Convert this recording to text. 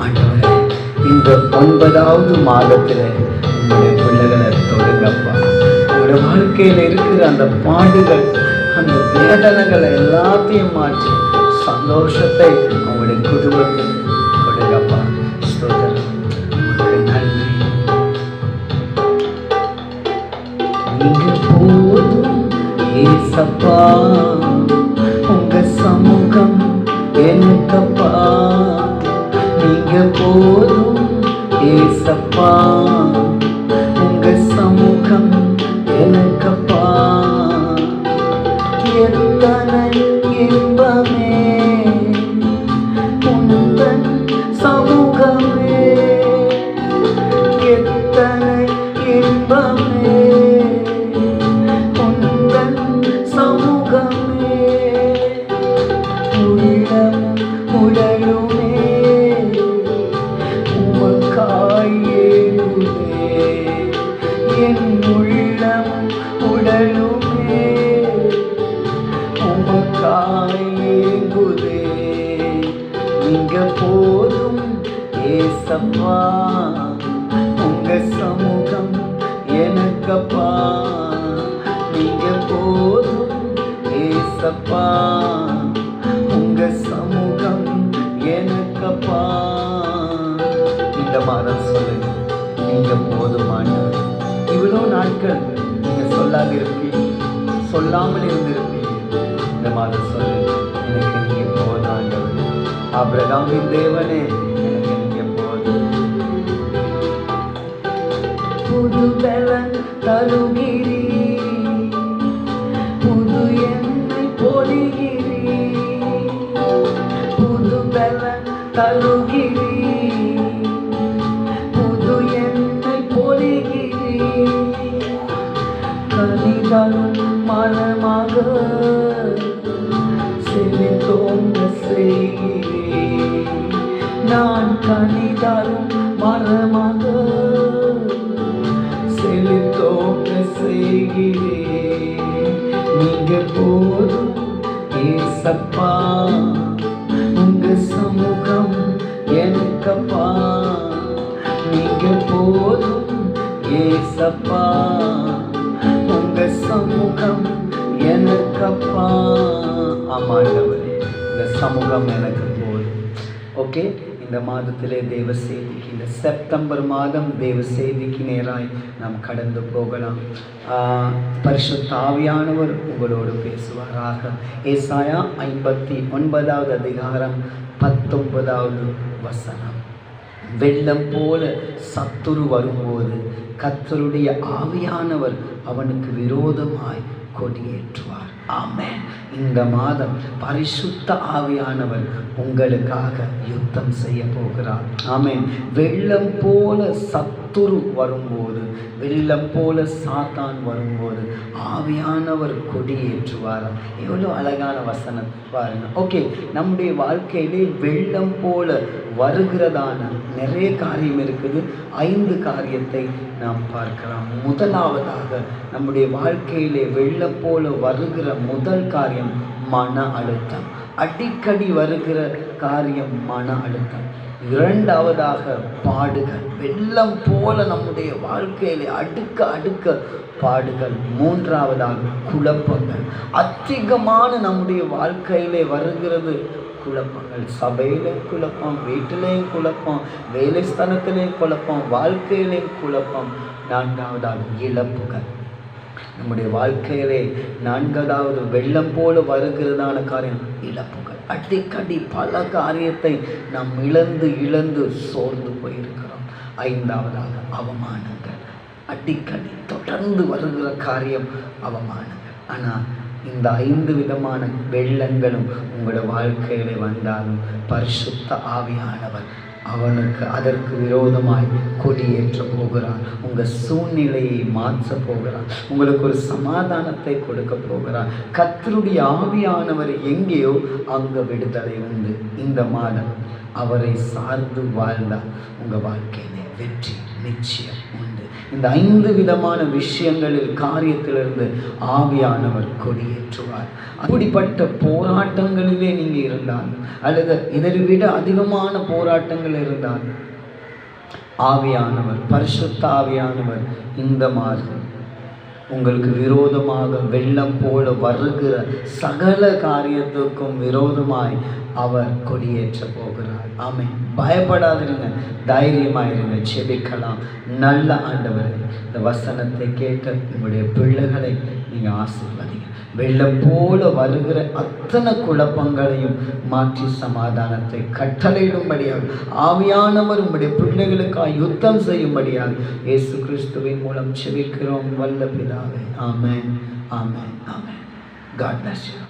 ஆண்டவரே, இந்த 9வது மாதத்தில் உங்களுடைய பிள்ளைகளை தொடுங்கப்பா. உங்களுடைய வாழ்க்கையில் இருக்கிற அந்த பாடுகள், அந்த வேதனைகளை எல்லாத்தையும் மாற்றி சந்தோஷத்தை உங்களுடைய குடும்பத்தில் கொடுங்கப்பா. ஸ்தோத்திரம். உமக்கு நன்றி. நீங்க போதும் ஏசப்பா, உங்க சமூகம் எனக்கப்பா. நீங்க போதும் ஏசப்பா, உங்க சமூகம் எனக்கப்பா. எத்தனை இன்பமே உந்தன் சமூகமே, எத்தனை இன்பமே உந்தன் சமூகமே. உள்ளமும் உடலுமே உமக்காய் ஏங்குதே, என் உள்ளமும் உடலுமே உமக்காய் ஏங்குதே. நீங்க போதும் ஏசப்பா, உங்க சமூகம் எனக்கப்பா. நீங்க போதும் ஏசப்பா, உங்க சமூகம் எனக்கப்பா. இந்த மாதம் சொல்லுங்க, நீங்க போதுமானவர். இவ்வளோ நாட்கள் நீங்க சொல்லாத இருப்பீங்க, சொல்லாமல் இருந்திருப்பீங்க. இந்த மாதம் சொல்லுங்க, எனக்கு நீங்க போதாண்டவர். ஆபிரகாமின் தேவனே, எனக்கு நீங்க போதும். புது பலன் தருகிறீ, புது எண்ணெய் பொழிகிறீ, புது பலன் தருகிறீ, புது எண்ணெய் பொழிகிறீ. கனிதரும் மனமாக செழித்தோங்க செய்கிறீ. நான் கனிதரும் மனமாக செழித்தோங்க செய்கிறீ. நீங்க போதும் ஏசப்பா, உங்க சமூகம் எனக்கப்பா. நீங்க போதும் ஏசப்பா, உங்க சமூகம் எனக்கப்பா. ஆமாண்டவரே, இந்த சமூகம் எனக்கு போதும். ஓகே, இந்த மாதத்திலே தேவ செய்திக்கு, இந்த செப்டம்பர் மாதம் தேவ செய்திக்கு நேராய் நாம் கடந்து போகலாம். பரிசுத்த ஆவியானவர் உங்களோடு பேசுவாராக. ஏசாயா 59வது அதிகாரம் 19வது வசனம். வெள்ளம் போல சத்துரு வரும்போது கர்த்தருடைய ஆவியானவர் அவனுக்கு விரோதமாய் கொடியேற்றுவார். ஆமென். இந்த மாதம் பரிசுத்த ஆவியானவர் உங்களுக்காக யுத்தம் செய்ய போகிறார். ஆமென். வெள்ளம் போல சத்துரு வரும்போது, வெள்ளம் போல சாத்தான் வரும்போது ஆவியானவர் கொடியேற்றுவார். எவ்வளோ அழகான வசனம் பாருங்க. ஓகே, நம்முடைய வாழ்க்கையிலே வெள்ளம் போல வருகிறதான நிறைய காரியம் இருக்குது. 5 காரியத்தை நாம் பார்க்கலாம். முதலாவதாக நம்முடைய வாழ்க்கையிலே வெள்ளம் போல வருகிற முதல் காரியம் மன அழுத்தம். அடிக்கடி வருகிற காரியம் மன அழுத்தம். இரண்டாவதாக பாடுகள். வெள்ளம் போல நம்முடைய வாழ்க்கையிலே அடுக்க பாடுகள். மூன்றாவதாக குழப்பங்கள். அதிகமான நம்முடைய வாழ்க்கையிலே வருகிறது குழப்பங்கள். சபையிலையும் குழப்பம், வீட்டிலையும் குழப்பம், வேலை ஸ்தானத்திலையும் குழப்பம், வாழ்க்கையிலையும் குழப்பம். நான்காவதாக இழப்புகள். நம்முடைய வாழ்க்கையிலே நான்காவது வெள்ளம் போல வருகிறதான காரியம் இழப்புகள். அடிக்கடி பல காரியத்தை நாம் இழந்து சோர்ந்து போயிருக்கிறோம். ஐந்தாவதாக அவமானங்கள். அடிக்கடி தொடர்ந்து வருகிற காரியம் அவமானங்கள். ஆனால் இந்த 5 விதமான வெள்ளங்களும் உங்களோட வாழ்க்கையிலே வந்தாலும் பரிசுத்த ஆவியானவர் அதற்கு விரோதமாய் கொடியேற்ற போகிறார். உங்கள் சூழ்நிலையை மாற்ற போகிறார். உங்களுக்கு ஒரு சமாதானத்தை கொடுக்க போகிறார். கர்த்தருடைய ஆவியானவர் எங்கேயோ அங்கே விடுதலை உண்டு. இந்த மாதம் அவரை சார்ந்து வாழ்ந்தால் உங்கள் வாழ்க்கையிலே வெற்றி நிச்சயம் உண்டு. இந்த 5 விதமான விஷயங்களில் காரியத்திலிருந்து ஆவியானவர் கொடியேற்றுவார். அப்படிப்பட்ட போராட்டங்களிலே நீங்கள் இருந்தாலும் அல்லது இதை விட அதிகமான போராட்டங்கள் இருந்தாலும் ஆவியானவர், பரிசுத்த ஆவியானவர் இந்த மாதிரி உங்களுக்கு விரோதமாக வெள்ளம் போல வருகிற சகல காரியத்துக்கும் விரோதமாய் அவர் கொடியேற்ற போகிறார். ஆமென். பயப்படாதிருங்க, தைரியமாயிருங்க, செபிக்கலாம். நல்ல ஆண்டவரே, இந்த வசனத்தை கேட்ட உங்களுடைய பிள்ளைகளை நீங்கள் ஆசீர்வதிங்க. வெள்ளம் போல வருகிற அத்தனை குழப்பங்களையும் மாற்றி சமாதானத்தை கட்டளையிடும்படியாக ஆவியானவர் உங்களுடைய பிள்ளைகளுக்காக யுத்தம் செய்யும்படியாக இயேசு கிறிஸ்துவின் மூலம் செபிக்கிறோம் வல்ல பிதாவே. ஆமென், ஆமென், ஆமென். God bless you.